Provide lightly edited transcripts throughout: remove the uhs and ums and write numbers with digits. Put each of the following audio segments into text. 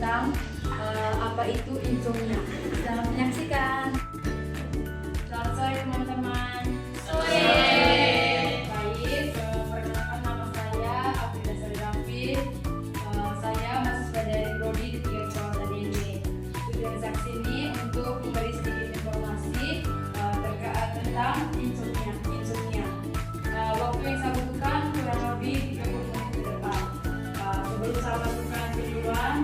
tentang apa itu insomnia. Selamat menyaksikan. Selamat sore teman-teman. Sore. Baik, perkenalkan nama saya Afrida Sari Rafi. Saya mahasiswa dari Prodi di 3 Kecamatan ini. Tujuan saksi ini untuk memberi sedikit informasi terkait tentang insomnia. Waktu yang saya butuhkan kurang lebih 30 menit ke depan. Sebelum saya lakukan videoan,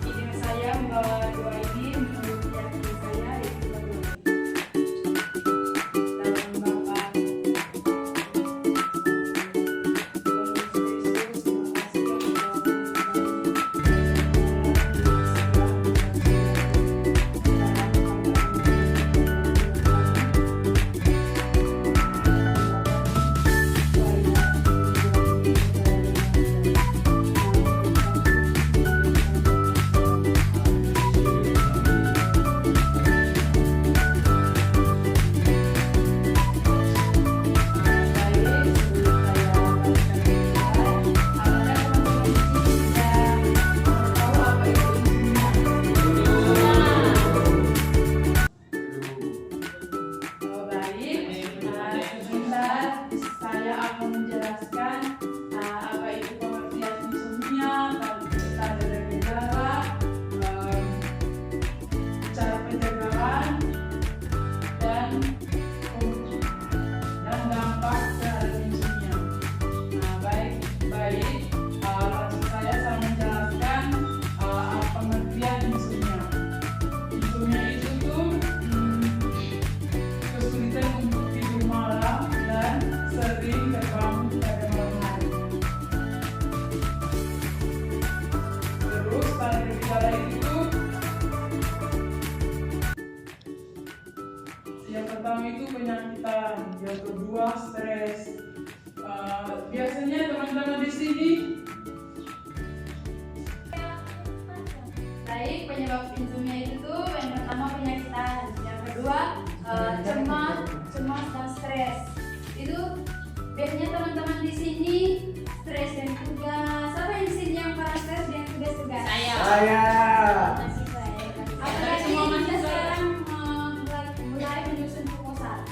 izin saya membawa doa ini menurut keyakinan saya yaitu doa. Dalam Bapa, saya akan menjelaskan apa itu pengertian insomnia, tanda dan gejala, cara pencegahan, dan dampak terhadap insomnia. Langsung saya menjelaskan pengertian insomnia. Insomnia itu tuh kesulitan untuk tidur malam dan sering terbangun pada malam hari. Terus pada gejala itu yang pertama itu penyakitan, yang kedua stres. Biasanya teman-teman di sini baik, penyebab insomnia itu tuh yang pertama penyakitan, yang kedua cemas dan stres. Itu biasanya teman-teman di sini stres dan tugas. Siapa yang di sini yang pernah stres dan tugas-tugas? Saya. Apalagi kita sekarang mulai menyusun proposal.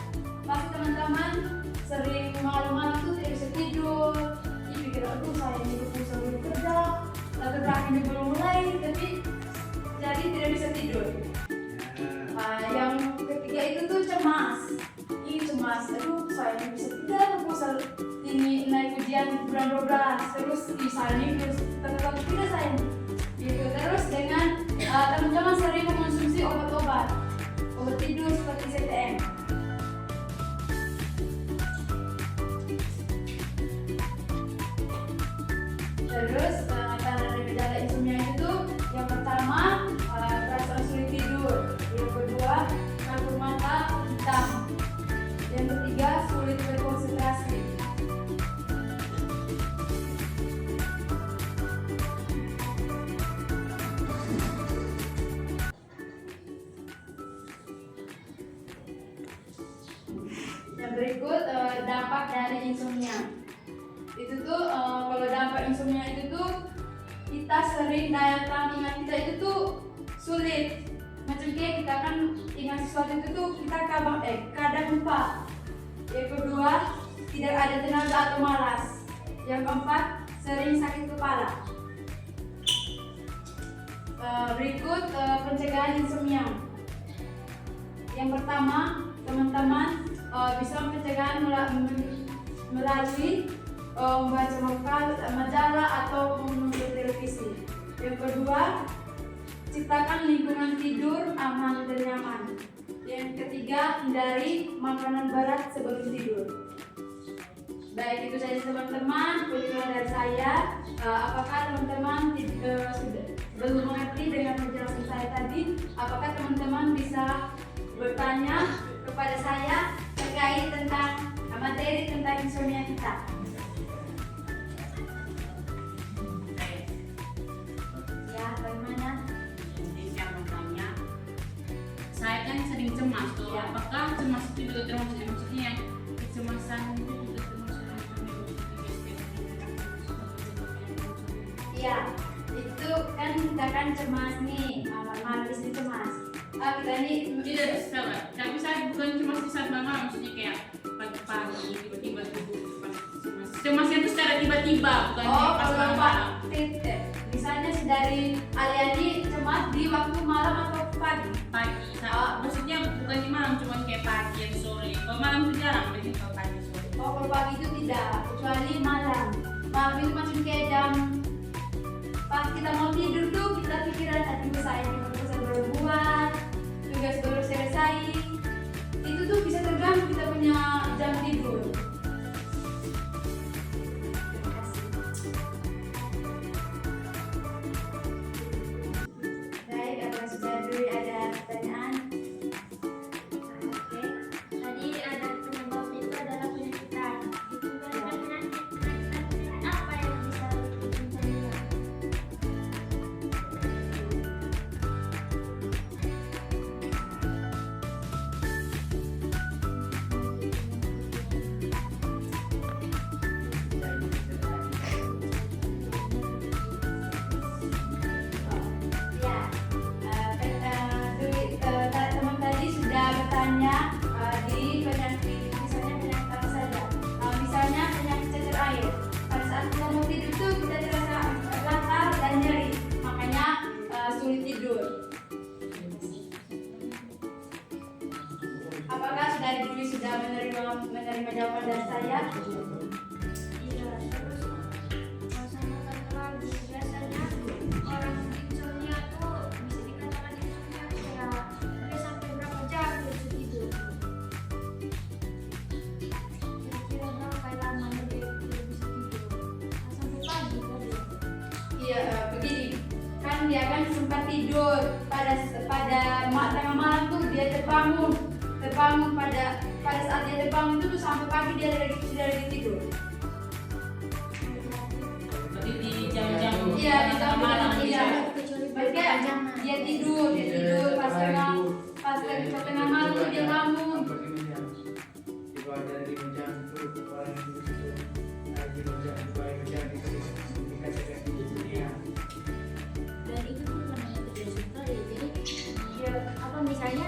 Pasti teman-teman sering malam-malam tuh tidak bisa tidur. Pikir aduh saya ini proposal belum kerja, lalu belakang belum mulai, tapi jadi tidak bisa tidur. Yang ketiga itu tuh cemas. Cemas, aduh saya ini bisa tidak proposal ini naik ujian bulan 12, terus saya ini tetap tidak saya gitu. Terus dengan teman-teman sering mengonsumsi obat tidur seperti CTM. Terus tanda dan gejala insomnia itu yang pertama perasaan sulit tidur, yang kedua kabut mata hitam, yang ketiga sulit berkonsentrasi. Yang berikut dampak dari insomnia. Itu tuh kalau dampak insomnia itu tuh kita sering daya tahan ingat kita itu tuh sulit. Macam kayak kita kan ingat sesuatu itu tuh kita kadang lupa. Yang kedua tidak ada tenaga atau malas. Yang keempat sering sakit kepala. Berikut pencegahan insomnia. Yang pertama teman-teman bisa pencegahan melalui membaca majalah atau menonton televisi. Yang kedua, ciptakan lingkungan tidur aman dan nyaman. Yang ketiga, hindari makanan berat sebelum tidur. Baik, itu saja teman-teman penjelasan dari saya. Apakah teman-teman sudah belum mengerti dengan penjelasan saya tadi? Apakah teman-teman bisa bertanya kepada saya terkait tentang materi tentang insomnia kita? Saya kan sering cemas tuh. Ya. Apakah cemas itu juga termasuk maksudnya kecemasan itu juga termasuk? Iya, itu kan kita kan kan cemas nih, malam istri cemas. Kita nih Tidak salah. Tapi saya bukan cuma di saat malam, maksudnya kayak pagi-pagi tiba-tiba tidur pas cemas. Cemasnya itu secara tiba-tiba, bukan kayak pas kalau malam. misalnya dari Aliani cemas di waktu malam atau pagi? Pagi. Maksudnya bukan di malam, cuma kayak pagi dan sore. Kalau malam itu jarang, berarti kalau pagi sore. Kalau pagi itu tidak, kecuali malam. Malam itu macam kayak jam pas kita mau tidur tuh kita pikiran aduh saya ini baru buat tugas baru selesai. Itu tuh bisa terganggu kita punya jam tidur. Terima kasih. Baik, apakah sudah dulu ada pertanyaan? Oke. Tadi ada penyebab itu adalah penyakitan. Itu kan penyakit apa yang bisa bikin insomnia? Ya, teman tadi sudah bertanya di penyakit, misalnya penyakit apa saja. Misalnya penyakit cacar air. Pada saat kita mau tidur tuh kita terasa lapar dan nyeri, makanya sulit tidur. Apakah sudah dulu sudah menerima jawaban dari saya? Iya, terus sama satu lagi biasanya orang insomnia tuh bisa dikatakan insomnia kayak dia sampai berapa jam dia bisa tidur. Kira-kira berapa lamanya dia bisa tidur? Sampai pagi tadi. Iya, begini. Kan dia kan sempat tidur pada tengah malam tuh dia terbangun pada saat dia terbangun itu tuh sampai pagi dia sudah lagi tidur. Berarti di jam-jam Iya, di jam malam. iya. Kecuali Berarti dia tidur pas tengah malam tuh dia bangun. dan itu tuh namanya kebiasaan kali. Jadi ya, apa misalnya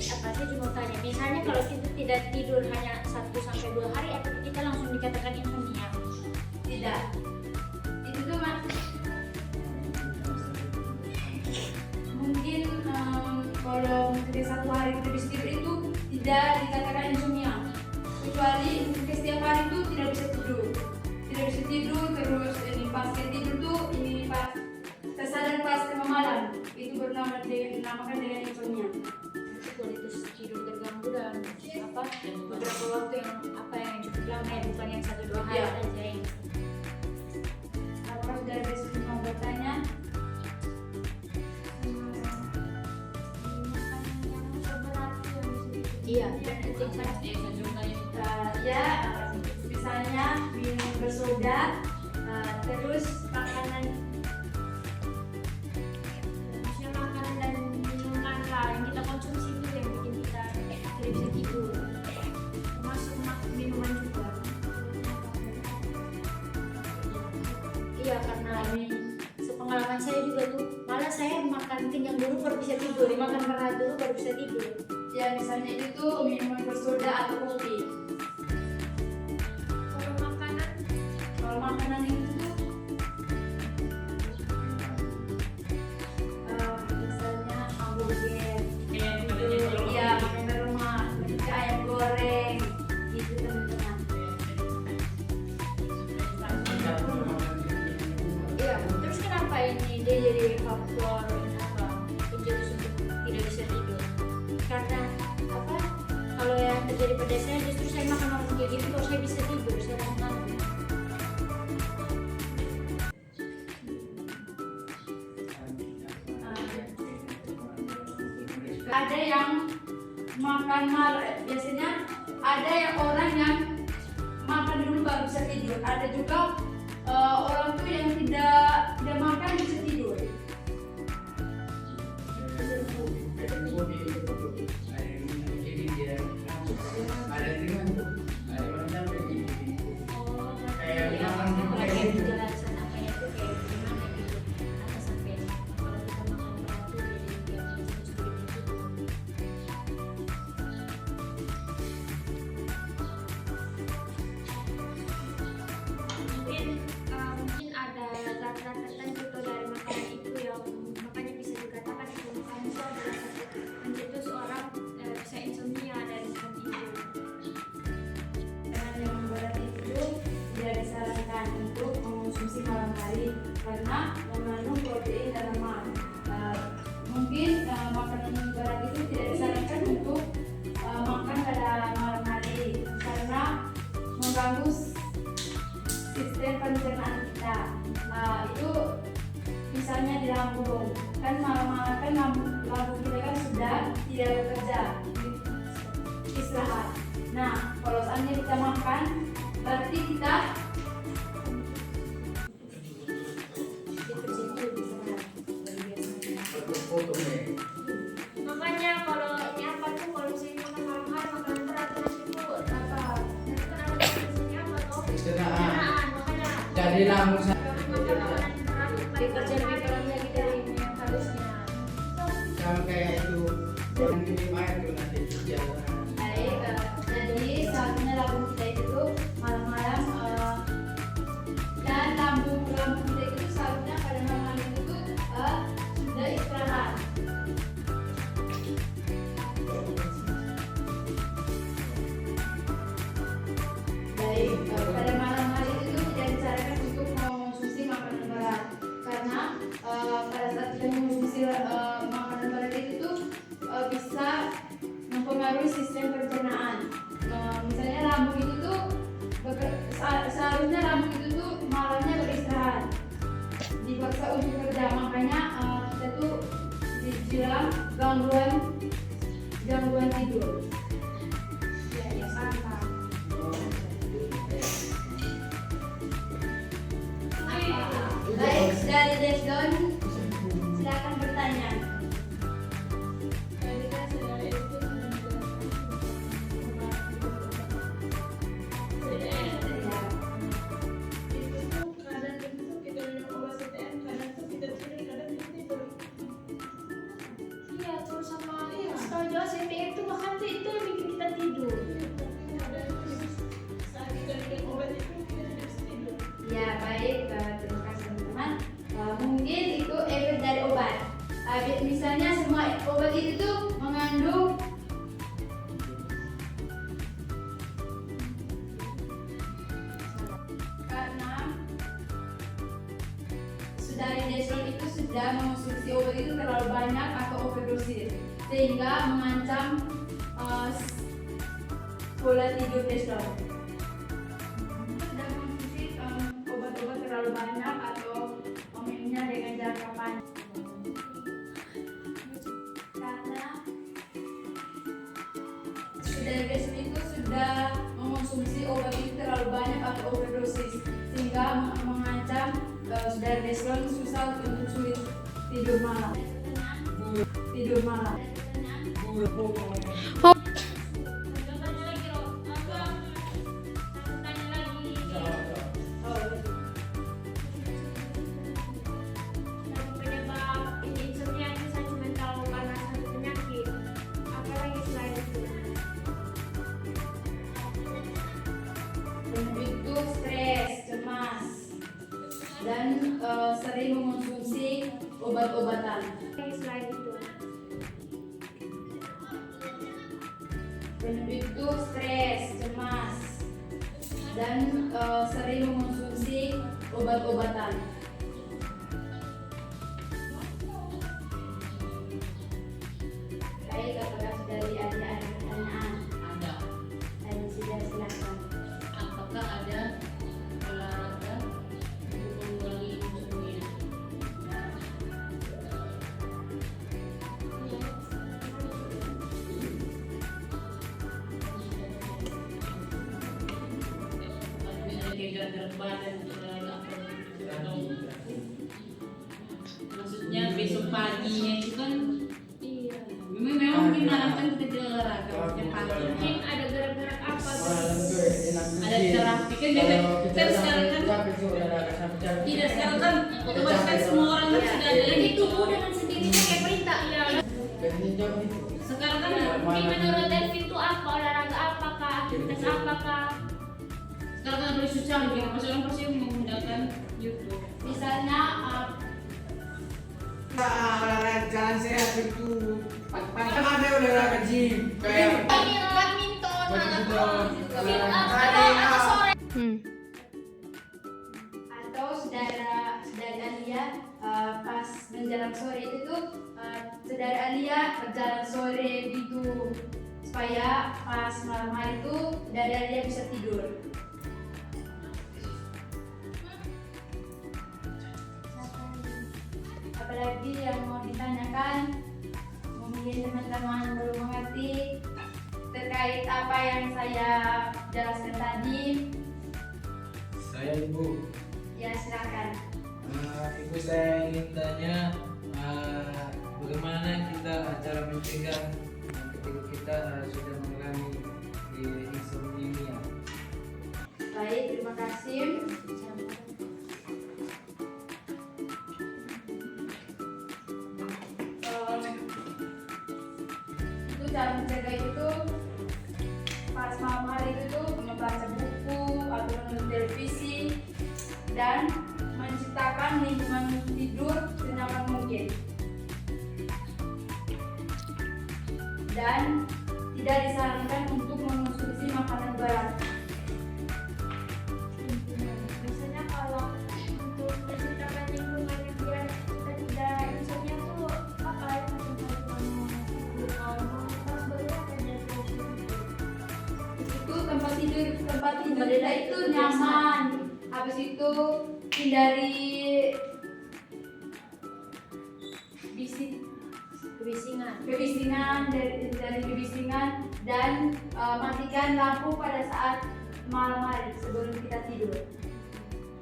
apa sih cuma tanya misalnya kalau kita tidak tidur hanya 1 sampai 2 hari apakah kita langsung dikatakan insomnia? Tidak. Itu tuh mas. Mungkin kalau ketika 1 hari kita bisa tidur itu tidak dikatakan insomnia. Kecuali ketika setiap hari itu tidak bisa tidur terus ini pas tidur tuh ini pas tersadar pas tengah malam itu dinamakan dengan insomnia. Itu kualitas tidur terganggu dan apa beberapa waktu yang apa yang cukup lama ya bukan yang 1-2 hari Iya. aja yang Apakah sudah ada semua bertanya? iya dan itu yang saya Ya, misalnya minum bersoda, terus makanan maksudnya makanan dan minuman lah yang kita konsumsi itu yang bikin kita tidak bisa tidur termasuk minuman juga. Iya karena ini sepengalaman saya juga tuh malah saya makan kenyang dulu baru bisa tidur, makan berat dulu baru bisa tidur. ya misalnya itu tuh minuman bersoda atau kopi. Kalau makanan Kalau makanan itu tuh misalnya hamburger, ya makanan rumah, seperti ayam goreng, gitu teman-teman. iya terus kenapa ini dia jadi faktor apa pencetus untuk tidak bisa tidur? Karena apa kalau yang terjadi pada saya justru saya makan kayak gitu kalau saya bisa tidur saya langsung ngantuk. Ada yang makan malam, biasanya ada yang orang yang makan dulu baru bisa tidur. Ada juga orang tuh yang tidak makan bisa tidur. Penjelasan apanya itu kayak gimana gitu atas sampai kalau karena mengandung protein dan lemak. Mungkin makanan berat itu tidak disarankan untuk makan pada malam hari karena mengganggu sistem pencernaan kita. Itu misalnya di lambung, kan malam-malam kan lambung kita kan sudah tidak bekerja, istirahat. Nah, kalau seandainya kita makan, berarti kita Makanya kalau ini apa tuh kalau misalnya makan malam hari makanan berat terus itu apa? Nanti kan ada biasanya apa tuh? Pencernaan, makanya Jadi lambung saya makan makanan berat kerja-kerja lagi dari yang harusnya. sama kayak itu orang minum air tuh nanti dia Baik, jadi seharusnya lambung kita itu malam-malam dan lambung kita itu seharusnya pada malam itu tuh sudah istirahat. Baik, pada malam hari itu tidak disarankan untuk mengonsumsi makanan berat karena pada saat kita mengonsumsi makanan berat itu tuh bisa mempengaruhi sistem pencernaan. Misalnya lambung itu tuh seharusnya lambung itu tuh malamnya beristirahat, dipaksa untuk kerja, makanya kita tuh dibilang gangguan tidur. Ya santai. Baik, dari Desdon silakan bertanya. Iya, terus sama setahu jauh CPR itu makan tuh itu yang bikin kita tidur. Ya baik, terima kasih teman-teman. Mungkin itu efek dari obat. Misalnya semua obat itu tuh mengandung karena dari Desron itu sudah mengonsumsi obat itu terlalu banyak atau overdosis sehingga mengancam pola tidur Desron. Sudah mengonsumsi obat-obat terlalu banyak atau meminumnya dengan jangka panjang karena dari Desron itu sudah mengonsumsi obat itu terlalu banyak atau overdosis sehingga mengancam saudara Desron susah untuk sulit tidur malam. Tanya lagi loh, apa? Tanya lagi. Penyebab insomnia itu saya cuma tahu karena satu penyakit. Apa lagi selain itu? Itu stres, cemas, dan sering mengonsumsi obat-obatan. Lagi selain itu. Itu stres, cemas, dan sering mengonsumsi obat-obatan. Baik, apakah sudah ada pertanyaan? Ada. Ada sudah, silakan. Apakah ada olahraga untuk mengurangi insomnia? Ada kayak gerak badan maksudnya besok paginya itu kan Iya. memang dimanapkan kita olahraga setiap pagi. Mungkin ada gerak-gerak apa malam tuh? tuh enak Ada terapi kan dia kan sekarang kan tidak sekarang kan otomatis kan semua orang kan sudah ada Jadi gitu. tubuh dengan sendirinya kayak perintah. Iya. Sekarang kan Mungkin menurut Delvin itu apa? Olahraga apakah? Aktivitas apakah? sekarang kan boleh susah gitu. Pasti orang pasti menggunakan YouTube. Misalnya olahraga jalan sehat itu pagi ada olahraga gym kayak Badminton, badminton, sit up, olahraga atau sore. atau saudara Alia berjalan sore itu tuh saudara Alia berjalan sore gitu supaya pas malam hari itu saudara Alia bisa tidur. Apalagi yang mau ditanyakan, mungkin teman-teman belum mengerti terkait apa yang saya jelaskan tadi. Saya Ibu. Ya silakan. Ibu, saya ingin tanya bagaimana kita cara mencegah ketika kita sudah mengalami insomnia. Baik, terima kasih. Itu cara mencegah itu pas malam hari itu tuh membaca buku atau menonton televisi dan menciptakan lingkungan tidur senyaman mungkin. Dan tidak disarankan untuk mengonsumsi makanan berat. Biasanya kalau untuk menciptakan lingkungan yang biar kita tidak insomnia tuh apa ya, Itu tempat tidur kita itu nyaman. Habis itu hindari kebisingan dari kebisingan dan matikan lampu pada saat malam hari sebelum kita tidur.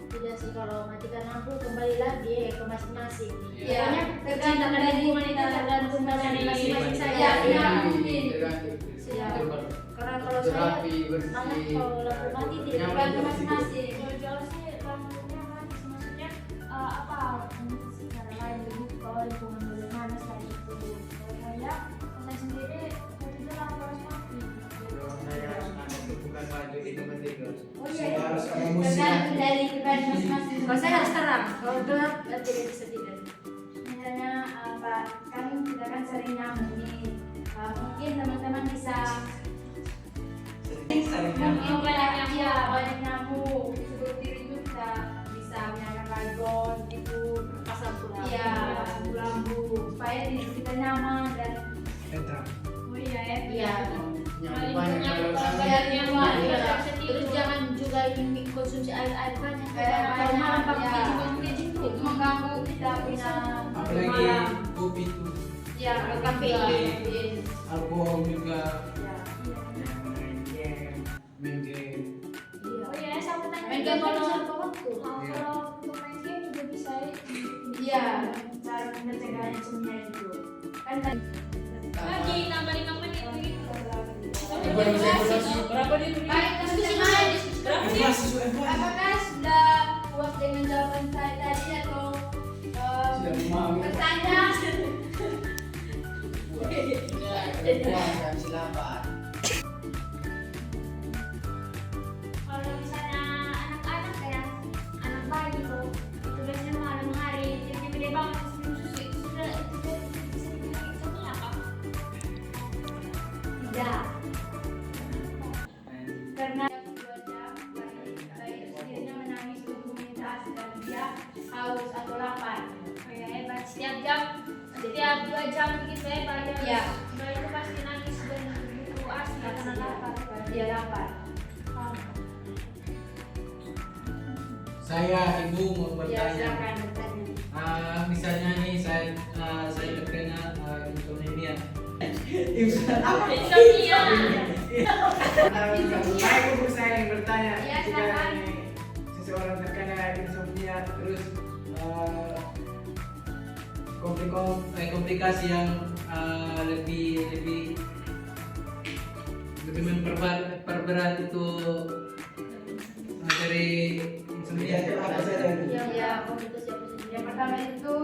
Tidak sih, kalau matikan lampu kembali lagi ke masing-masing. Ya, Tergantung dari lingkungan itu, tergantung dari masing-masing saya. Ya, mungkin. Ya. Karena kalau saya, karena kalau lampu mati tidak Tergantung masing-masing. Kalau sih lampunya mati, maksudnya apa secara lain lebih kalau lingkungan bagaimana selain itu. Kalau saya sendiri waktu itu lampu harus mati. Bukan maju itu mentidur. Oh iya, Saya harus ada musik. tergantung dari pribadi masing-masing. kalau saya harus terang, kalau gelap tidak bisa tidur. Misalnya Pak, kita kan sering nyamuk nih. Mungkin teman-teman bisa mungkin banyak nyamuk seperti itu kita bisa menyalakan laygon gitu, Pasang pulang. iya lampu supaya tidur kita nyaman dan oh iya ya Iya. Yang banyak kalau biar nyaman. Terus jangan juga ini konsumsi air banyak. Kalau malam pakai ya. itu mengganggu kita punya apalagi malam. kopi itu, Ya, Kafe. alkohol juga, Ya. main game. Oh iya, saya mau tanya Main juga game kalau kalau waktu. kalau untuk main game juga bisa ya. Iya, cara mencegah insomnia itu kan tadi Lagi tambah 5 menit begitu. Berapa dia beli? baik teman-teman, apakah sudah puas dengan jawaban saya tadi atau Sudah mau. bertanya? Silakan. Kalau misalnya anak-anak ya, anak bayi tuh, itu biasanya malam hari jadi gede banget sebelum susu itu sudah bisa dibilang insomnia apa? Tidak, karena 2 jam bayi itu sendirinya menangis untuk minta ASI dan dia haus atau lapar. Oh ya hebat, setiap 2 jam begitu ya bayi Iya. bayi itu pasti nangis dan butuh ASI karena lapar. Dia lapar. Saya Ibu mau Ya, bertanya. silakan bertanya. Misalnya nih saya terkena insomnia. Insomnia. Baik Ibu, saya ingin bertanya. Ya, Jika silakan. ini seseorang terkena insomnia terus komplikasi yang lebih memperberat itu dari insomnia itu apa saja? Ya, yang pertama itu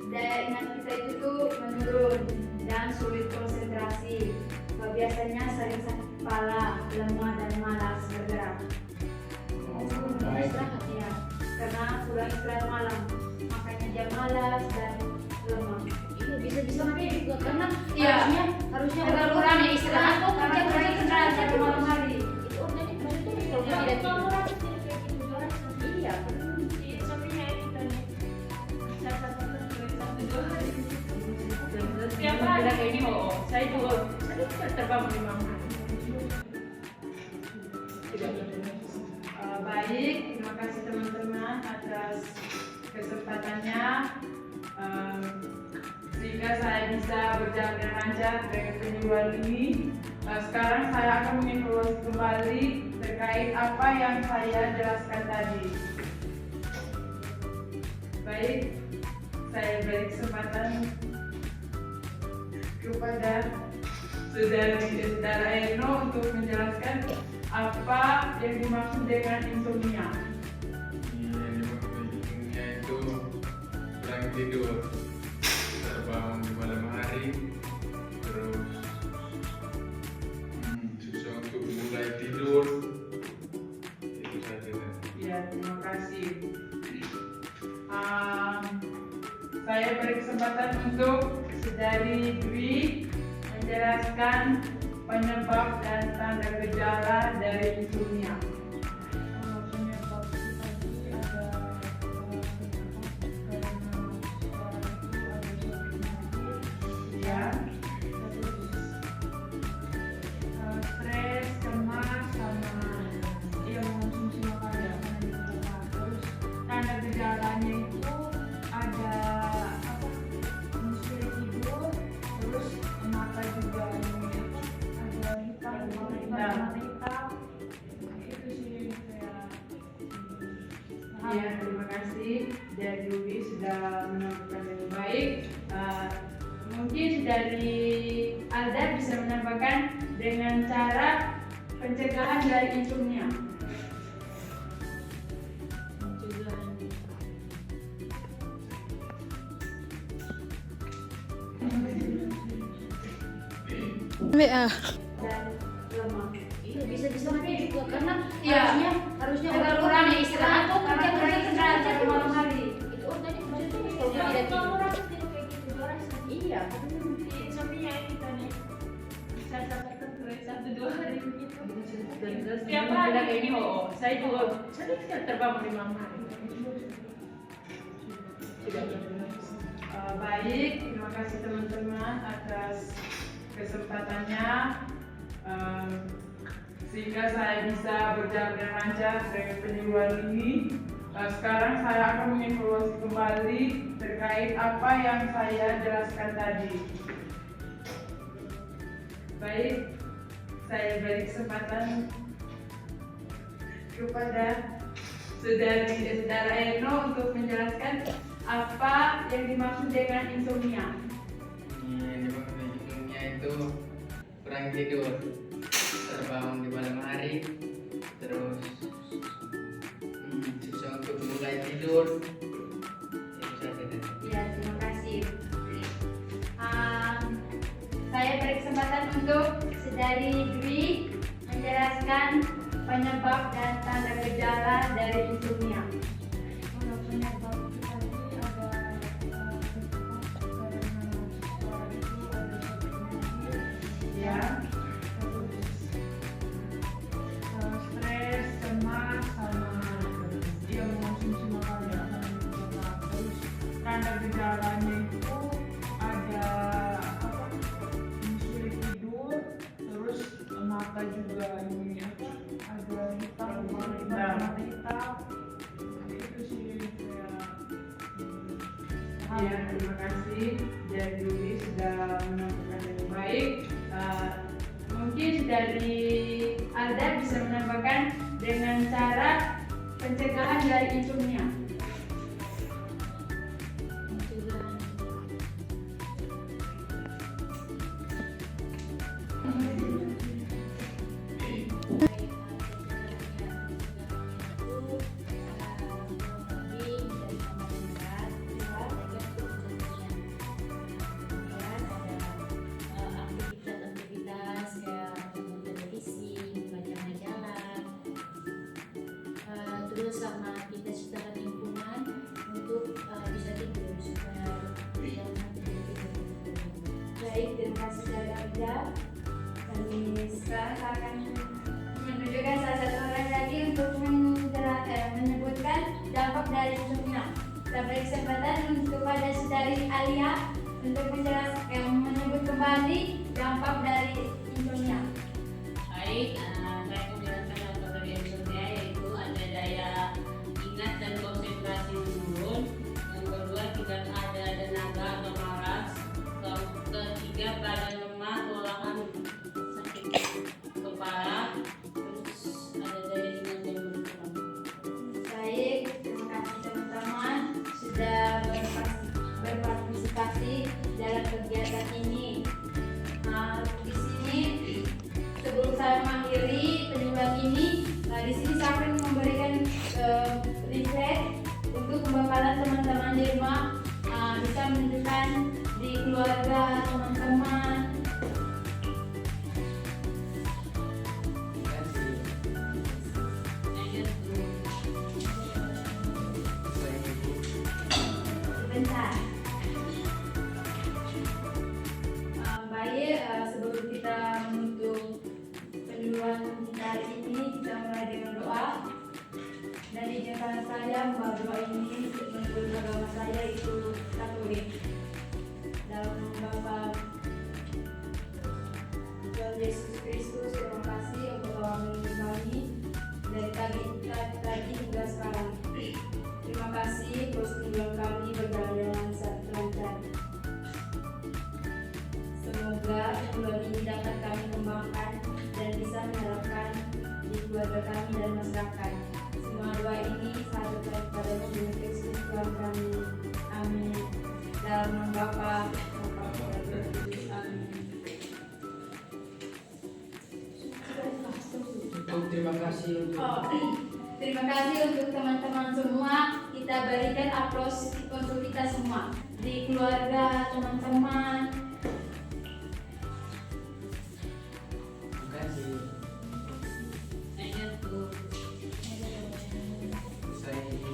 daya ingat kita itu tuh menurun dan sulit konsentrasi. Biasanya sering sakit kepala, lemah dan malas bergerak. Baik. Ya, karena kurang istirahat malam, makanya dia malas dan lemah. Iya, bisa juga karena Iya. harusnya Karena kurang istirahat, karena kurang istirahat pada malam hari. itu organik badan itu kalau Iya. tidak Kalau tidur. orang tidak kayak gitu orang Iya. insomnia itu nih. Salah satu tertentu bilang kayak ini, saya juga terbang 5 hari. Baik, terima kasih teman-teman atas kesempatannya. Sehingga saya bisa berjalan dengan lancar dengan penyuluhan ini. Sekarang saya akan mengevaluasi kembali terkait apa yang saya jelaskan tadi. Baik, saya beri kesempatan kepada saudara Eno untuk menjelaskan apa yang dimaksud dengan insomnia. Yang dimaksud insomnia itu kurang tidur, terbangun di malam hari, terus susah untuk mulai tidur. Itu saja. Ya, terima kasih. Saya beri kesempatan untuk saudari Dwi menjelaskan penyebab dan tanda gejala dari insomnia. Penyebab itu tadi ada Ya, stres, cemas, sama dia mengonsumsi makanan yang dibutuhkan. Terus tanda gejalanya itu ada sulit tidur, terus mata juga ini ada hitam, mata hitam. Itu sih kayak ya, terima kasih dari Dwi sudah menambahkan dengan baik. Mungkin dari Alda bisa menambahkan dengan cara pencegahan dari insomnia. Dan lemah. Itu bisa juga karena Iya. harusnya Agak orang kurang punya istirahat kok karena kurang istirahat pada malam hari. itu organik maksudnya kalau tidak tidur. Iya, Insomnia ini tadi. Saya sampai stres 1-2 hari begitu. Setiap Setiap hari hari. kayak ini, saya juga terbang 5 hari. Baik, terima kasih teman-teman atas kesempatannya. Sehingga saya bisa berjalan dengan lancar dengan penyuluhan ini. Sekarang saya akan mengevaluasi kembali terkait apa yang saya jelaskan tadi. Baik, saya beri kesempatan kepada saudara Eno untuk menjelaskan apa yang dimaksud dengan insomnia. Yang dimaksud insomnia itu kurang tidur, terbangun di malam hari, terus susah untuk mulai tidur. Itu saja. Ya, terima kasih. Saya beri kesempatan untuk saudari Dwi menjelaskan penyebab dan tanda gejala dari insomnia. Penyebab itu tadi ada Ya, stres, cemas, sama dia mengonsumsi makanan yang dibutuhkan. Terus tanda gejalanya itu ada sulit tidur, terus mata juga ini ada hitam, mata hitam. Itu sih ya, terima kasih dari Dwi sudah menambahkan dengan baik. Mungkin dari Alda bisa menambahkan dengan cara pencegahan dari insomnia. aktivitas kayak nonton televisi, membaca majalah, terus sama kita ciptakan lingkungan untuk bisa tidur supaya tidak tidur. Baik, terima kasih dari Alda. Kami sekarang akan menunjukkan salah satu orang lagi untuk menyebutkan dampak dari insomnia. Kita beri kesempatan untuk pada saudari Alia untuk menjelaskan menyebut kegiatan ini. Nah, di sini sebelum saya mengakhiri penyuluhan ini, di sini saya akan memberikan refleks untuk pembekalan teman-teman di rumah, bisa menunjukkan di keluarga, teman-teman. Sebentar. Baik, sebelum kita menutup penyuluhan kita hari ini, kita mulai dengan doa. Dan izinkan saya membawa doa ini menurut agama saya itu Katolik. Dalam nama Bapa, Tuhan Yesus Kristus, terima kasih untuk telah melindungi kami dari tadi hingga sekarang. Terima kasih terus menolong kami berjalan lancar. Semoga penyuluhan ini dapat kami kembangkan dan bisa menerapkan di keluarga kami dan masyarakat. Semua doa ini saya berdoa kepada Tuhan Yesus Tuhan kami. Amin. Dalam nama Bapa, dan Roh Kudus. Amin. Terima kasih untuk Terima kasih untuk teman-teman semua. Kita berikan aplaus untuk kita semua di keluarga, teman-teman. terima kasih. Saya Ibu.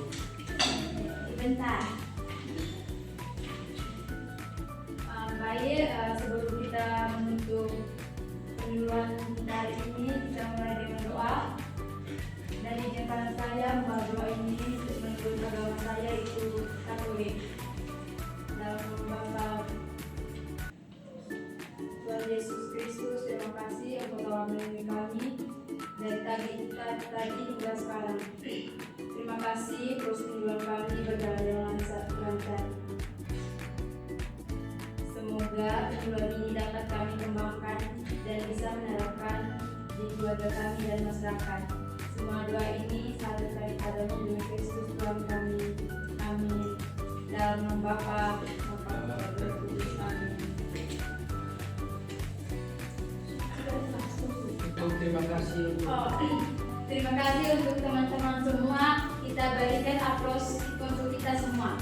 Sebentar. Baik, sebelum kita menutup penyuluhan kita hari ini, kita mulai dengan doa. Dan izinkan saya membawa doa ini menurut agama saya itu Katolik. Dalam nama Bapa, Tuhan Yesus Kristus, terima kasih untuk telah melindungi kami dari tadi hingga sekarang. Terima kasih terus menolong kami berjalan lancar. Semoga penyuluhan ini dapat kami kembangkan dan bisa menerapkan di keluarga kami dan masyarakat. Semua doa ini saya berdoa kepada Tuhan Kristus Tuhan kami. Amin. Dalam nama Bapa, dan Roh Kudus. Amin. Terima kasih untuk Terima kasih untuk teman-teman semua. Kita berikan aplaus untuk kita semua.